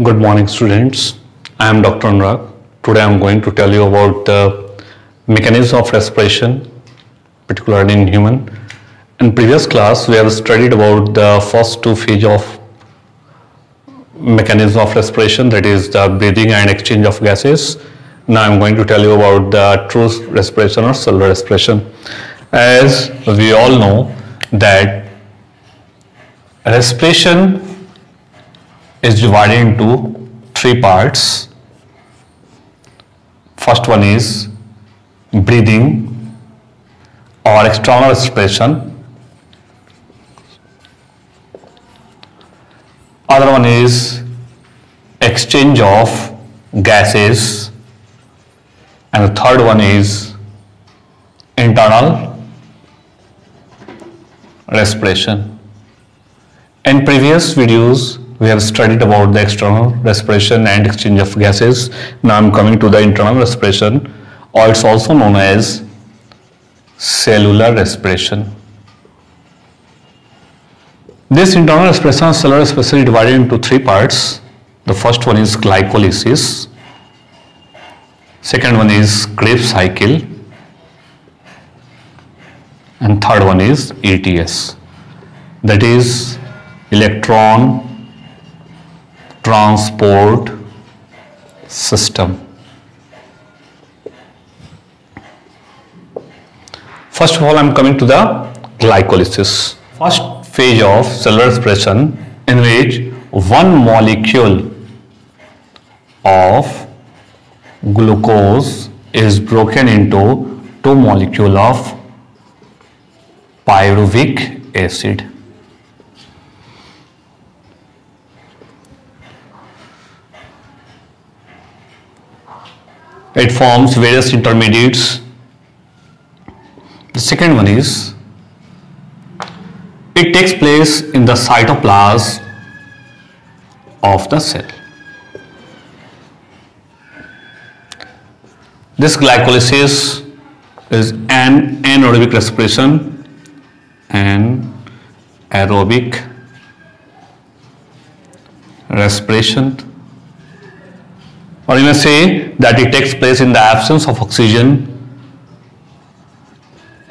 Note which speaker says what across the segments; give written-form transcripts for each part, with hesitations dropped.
Speaker 1: Good morning, students. I am Dr. Anurag. Today I am going to tell you about the mechanism of respiration, particularly in human. In previous class, we have studied about the first two phases of mechanism of respiration, that is the breathing and exchange of gases. Now I am going to tell you about the true respiration or cellular respiration. As we all know that respiration is divided into three parts. First one is breathing or external respiration. Other one is exchange of gases, and the third one is internal respiration. In previous videos, we have studied about the external respiration and exchange of gases. Now I am coming to the internal respiration, or it's also known as cellular respiration. This internal respiration and cellular respiration is divided into three parts. The first one is glycolysis, second one is Krebs cycle, and third one is ETS, that is electron transport system. First of all, I am coming to the glycolysis. First phase of cellular respiration, in which one molecule of glucose is broken into two molecules of pyruvic acid. It forms various intermediates. The second one is, it takes place in the cytoplasm of the cell. This glycolysis is an anaerobic respiration, or you may say that it takes place in the absence of oxygen.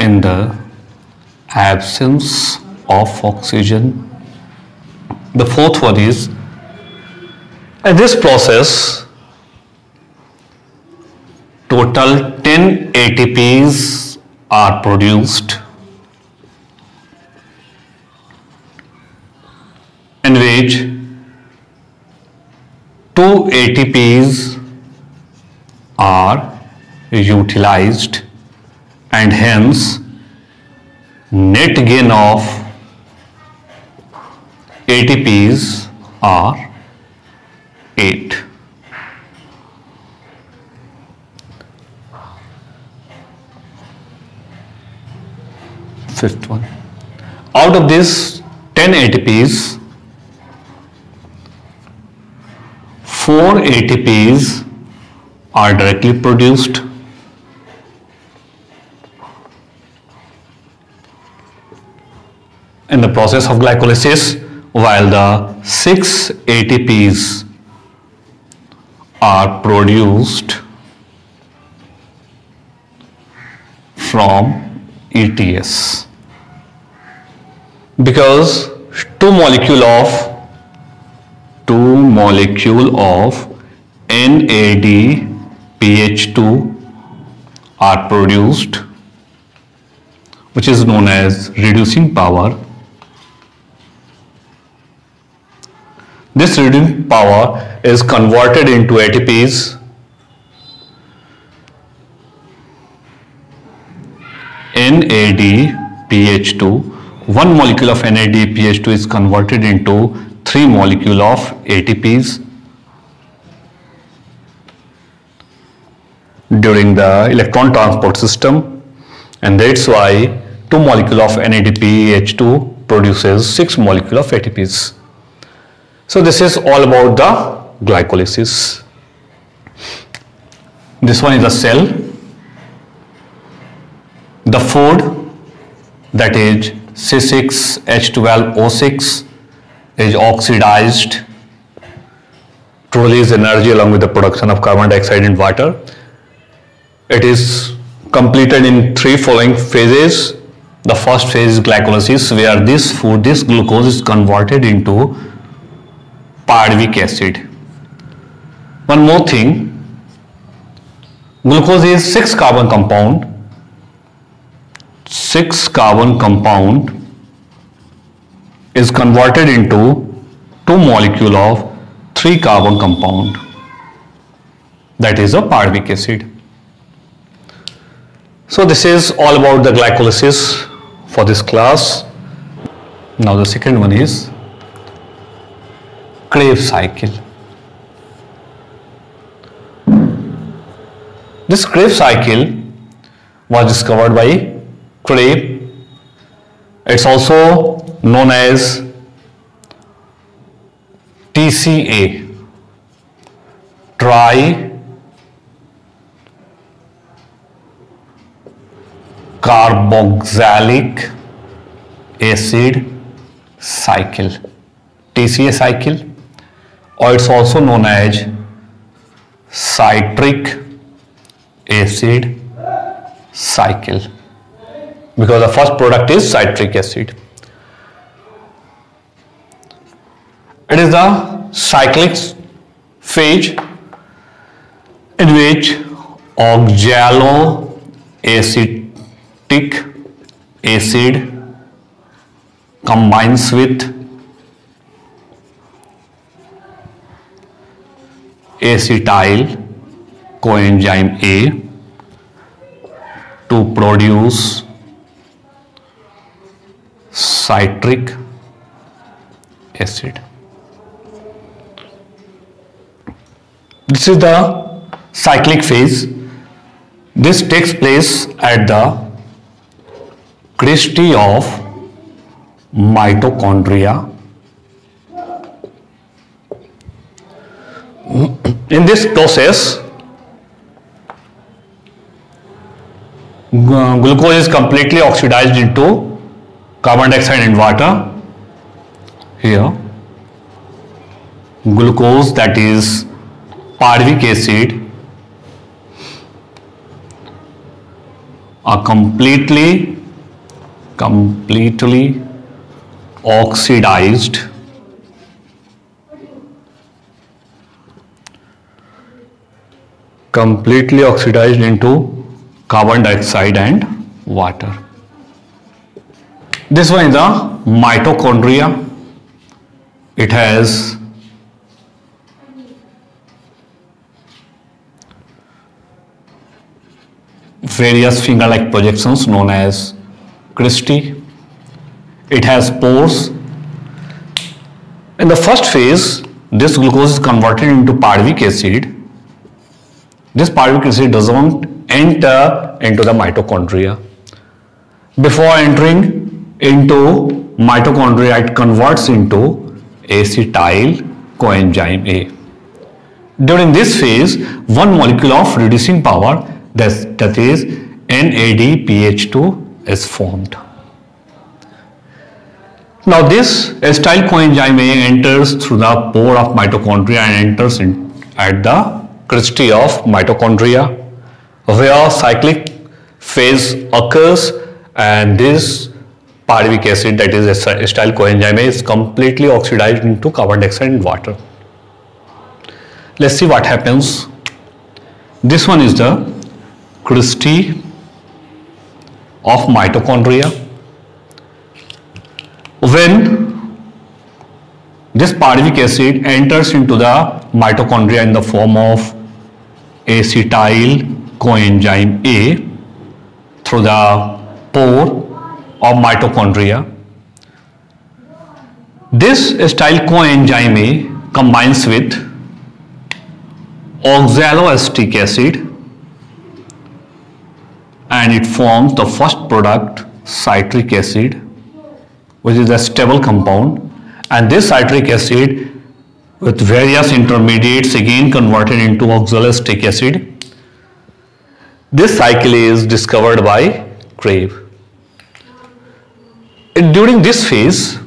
Speaker 1: In the absence of oxygen. The fourth one is, in this process, total 10 ATPs are produced, in which 2 ATPs are utilized, and hence net gain of ATPs are 8. Fifth one, out of this 10 ATPs, 4 ATPs are directly produced, in the process of glycolysis, while the 6 ATPs are produced from ETS, because two molecule of NADPH2 are produced, which is known as reducing power. This reducing power is converted into ATPs, NADPH2. One molecule of NADPH2 is converted into 3 molecules of ATPs during the electron transport system, and that's why 2 molecules of NADPH2 produces 6 molecules of ATPs. So this is all about the glycolysis. This one is the cell. The food, that is C6H12O6, is oxidized to release energy along with the production of carbon dioxide and water. It is completed in three following phases. The first phase is glycolysis, where this glucose is converted into pyruvic acid. One more thing, glucose is 6 carbon compound. 6 carbon compound is converted into 2 molecule of 3 carbon compound, that is a pyruvic acid. So this is all about the glycolysis for this class. Now the second one is Krebs cycle. This Krebs cycle was discovered by Krebs. It's also known as TCA, tricarboxylic acid cycle, TCA cycle, or it's also known as citric acid cycle, because the first product is citric acid. It is the cyclic phase in which oxaloacetic acid combines with acetyl coenzyme A to produce citric acid. This is the cyclic phase. This takes place at the cristae of mitochondria. In this process, glucose is completely oxidized into carbon dioxide and water. Here, glucose, that is pyruvic acid, are completely oxidized into carbon dioxide and water. This one is the mitochondria. It has various finger-like projections known as cristae. It has pores. In the first phase, this glucose is converted into pyruvic acid. This pyruvic acid doesn't enter into the mitochondria. Before entering into mitochondria, it converts into acetyl coenzyme A. During this phase, one molecule of reducing power, that is NADPH2, is formed. Now this acetyl coenzyme A enters through the pore of mitochondria and enters at the cristae of mitochondria, where cyclic phase occurs, and this pyruvic acid, that is acetyl coenzyme A, is completely oxidized into carbon dioxide and water. Let's see what happens. This one is the cristae of mitochondria. When this pyruvic acid enters into the mitochondria in the form of acetyl coenzyme A through the pore of mitochondria, this acetyl coenzyme A combines with oxaloacetic acid and it forms the first product, citric acid, which is a stable compound, and this citric acid with various intermediates again converted into oxaloacetic acid. This cycle is discovered by Krebs. During this phase,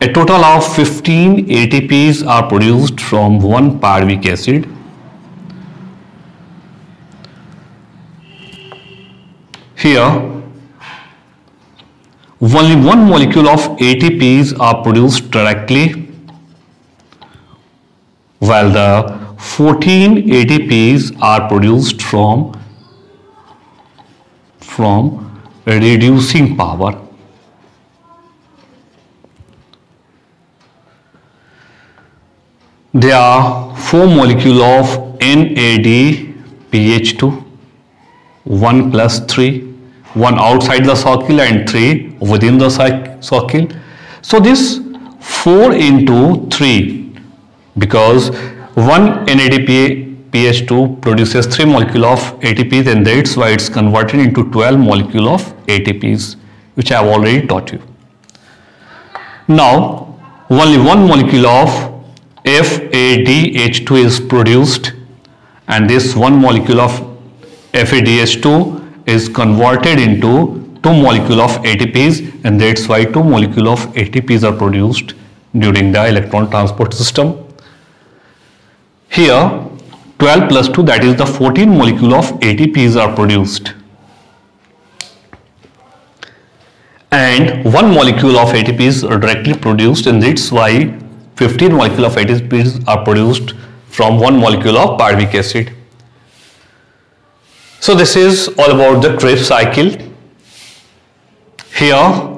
Speaker 1: A total of 15 ATPs are produced from one pyruvic acid. Here, only one molecule of ATPs are produced directly, while the 14 ATPs are produced from reducing power. There are 4 molecules of NADPH2, 1 plus 3, 1 outside the circle and 3 within the circle. So this 4 into 3, because 1 NADPH2 produces 3 molecules of ATPs, and that's why it's converted into 12 molecules of ATPs, which I have already taught you. Now only 1 molecule of FADH2 is produced, and this 1 molecule of FADH2 is converted into 2 molecules of ATPs, and that's why 2 molecules of ATPs are produced during the electron transport system. Here 12 plus 2, that is the 14 molecules of ATPs are produced, and 1 molecule of ATPs are directly produced, and that's why 15 molecules of ATPs are produced from 1 molecule of pyruvic acid. So this is all about the Krebs cycle. Here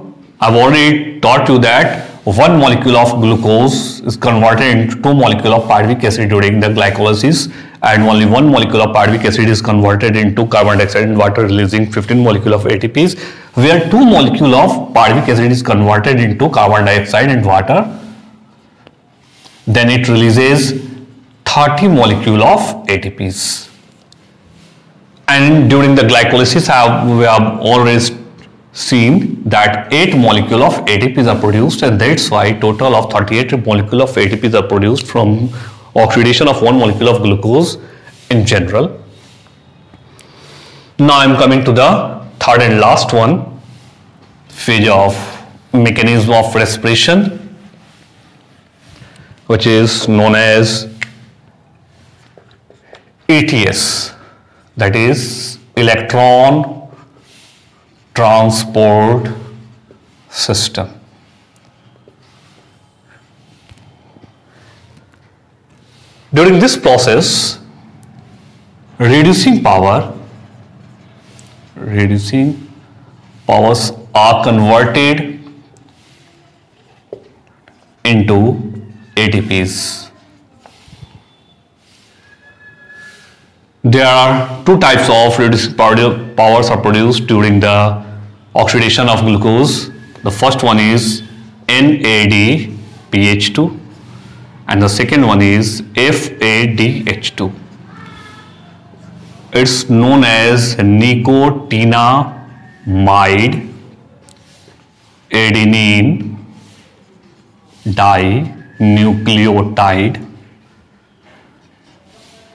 Speaker 1: I've already taught you that 1 molecule of glucose is converted into 2 molecules of pyruvic acid during the glycolysis, and only 1 molecule of pyruvic acid is converted into carbon dioxide and water, releasing 15 molecules of ATPs, where 2 molecules of pyruvic acid is converted into carbon dioxide and water. Then it releases 30 molecules of ATPs. And during the glycolysis, we have always seen that 8 molecules of ATPs are produced, and that's why total of 38 molecules of ATPs are produced from oxidation of 1 molecule of glucose in general. Now I am coming to the third and last one, phase of mechanism of respiration, which is known as ETS, that is electron transport system. During this process, reducing powers are converted into ATPs. There are 2 types of reducing powers are produced during the oxidation of glucose. The first one is NADPH2, and the second one is FADH2. It's known as nicotinamide adenine dinucleotide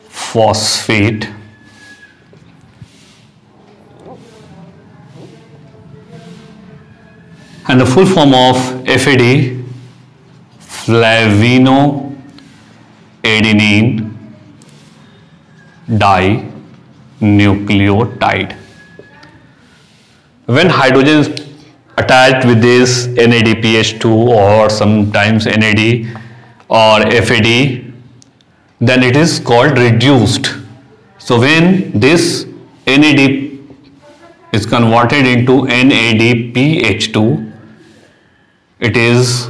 Speaker 1: phosphate and the full form of FAD, flavinoadenine dinucleotide. When hydrogen is attached with this NADPH2 or sometimes NAD or FAD, then it is called reduced. So when this NAD is converted into NADPH2, it is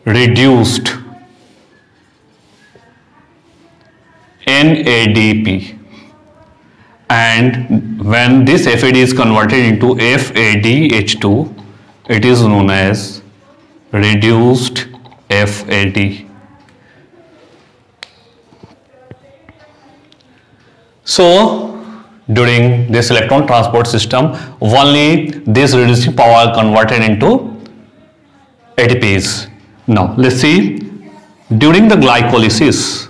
Speaker 1: reduced NADP, and when this FAD is converted into FADH2, it is known as reduced FAD. So during this electron transport system, only this reducing power converted into ATPs. Now let's see, during the glycolysis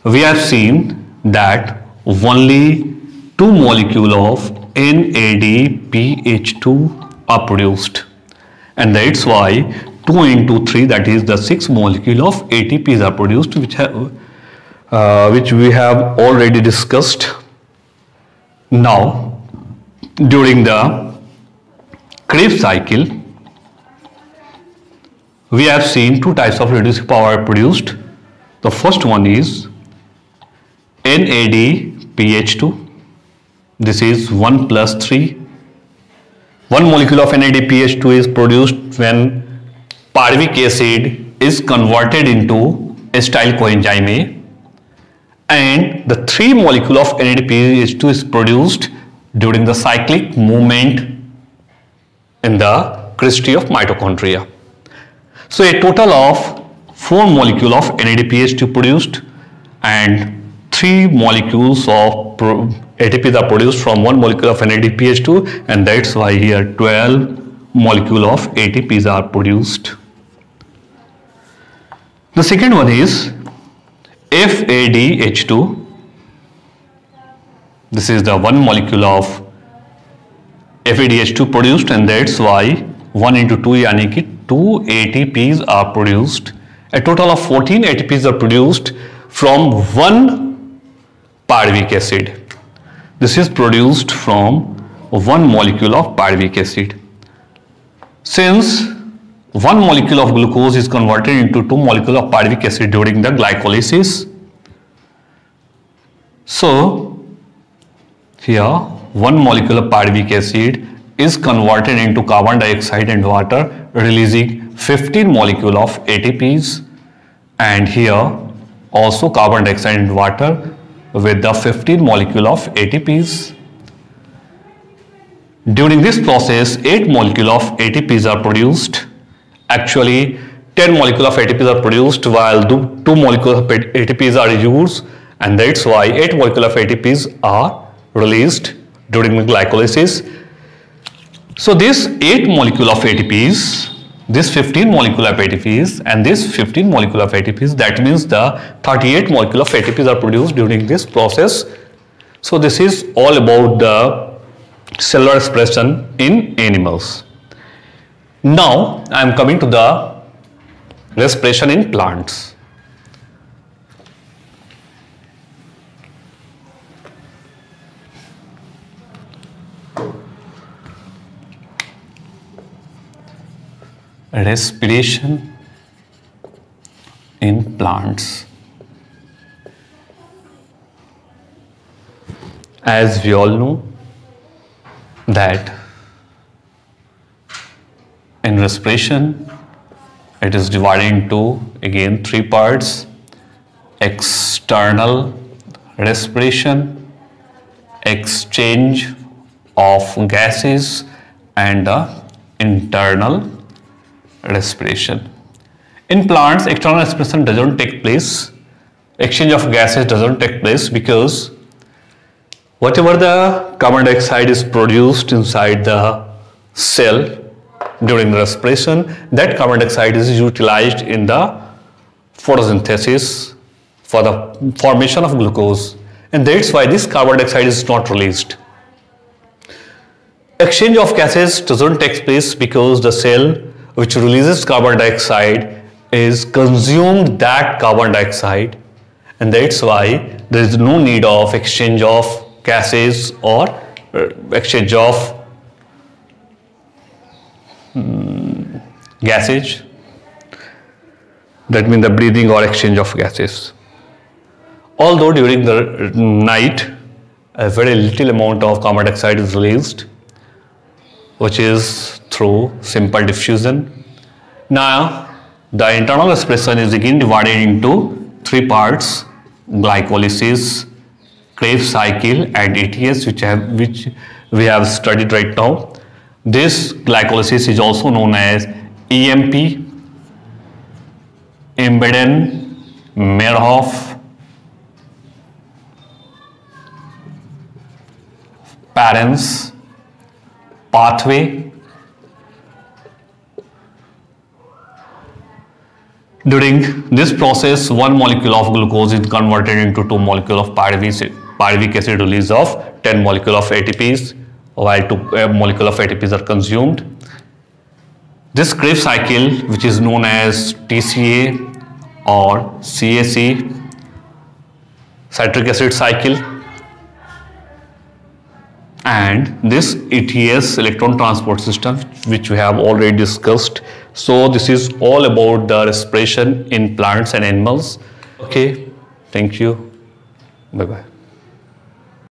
Speaker 1: we have seen that only 2 molecules of NADPH2 are produced, and that's why 2 into 3, that is the 6 molecule of ATPs are produced, which we have already discussed. Now, during the Krebs cycle, we have seen two types of reducing power produced. The first one is NADPH2. This is 1 plus 3. One molecule of NADPH2 is produced when pyruvic acid is converted into acetyl coenzyme A, and the 3 molecule of NADPH2 is produced during the cyclic movement in the cristae of mitochondria. So a total of 4 molecule of NADPH2 produced and 3 molecules of ATPs are produced from 1 molecule of NADPH2, and that's why here 12 molecule of ATPs are produced. The second one is FADH2. This is the 1 molecule of FADH2 produced, and that's why 1 into 2 यानी कि 2 ATPs are produced. A total of 14 ATPs are produced from 1 pyruvic acid. This is produced from 1 molecule of pyruvic acid. Since 1 molecule of glucose is converted into 2 molecule of pyruvic acid during the glycolysis, so here 1 molecule of pyruvic acid is converted into carbon dioxide and water, releasing 15 molecule of ATPs, and here also carbon dioxide and water with the 15 molecule of ATPs. During this process, 8 molecule of ATPs are produced. Actually, 10 molecule of ATPs are produced while 2 molecules of ATPs are used, and that's why 8 molecule of ATPs are released during the glycolysis. So this 8 molecule of ATPs, this 15 molecule of ATPs, and this 15 molecule of ATPs, that means the 38 molecule of ATPs are produced during this process. So this is all about the cellular expression in animals. Now I am coming to the respiration in plants. Respiration in plants. As we all know that in respiration it is divided into again 3 parts: external respiration, exchange of gases, and the internal respiration. In plants, external respiration doesn't take place, exchange of gases doesn't take place, because whatever the carbon dioxide is produced inside the cell during respiration, that carbon dioxide is utilized in the photosynthesis for the formation of glucose, and that's why this carbon dioxide is not released. Exchange of gases doesn't take place because the cell which releases carbon dioxide is consumed that carbon dioxide, and that's why there is no need of exchange of gases or exchange of gases, that means the breathing or exchange of gases. Although during the night a very little amount of carbon dioxide is released, which is through simple diffusion. Now the internal respiration is again divided into 3 parts: glycolysis, Krebs cycle, and ATS, which we have studied right now. This glycolysis is also known as EMP, Embeden-Meyerhof Parens pathway. During this process, 1 molecule of glucose is converted into 2 molecule of pyruvic acid, release of 10 molecule of ATPs, while 2 molecule of ATPs are consumed. This Krebs cycle, which is known as TCA or CAC, citric acid cycle, and this ETS, electron transport system, which we have already discussed. So this is all about the respiration in plants and animals. Okay, thank you. Bye bye.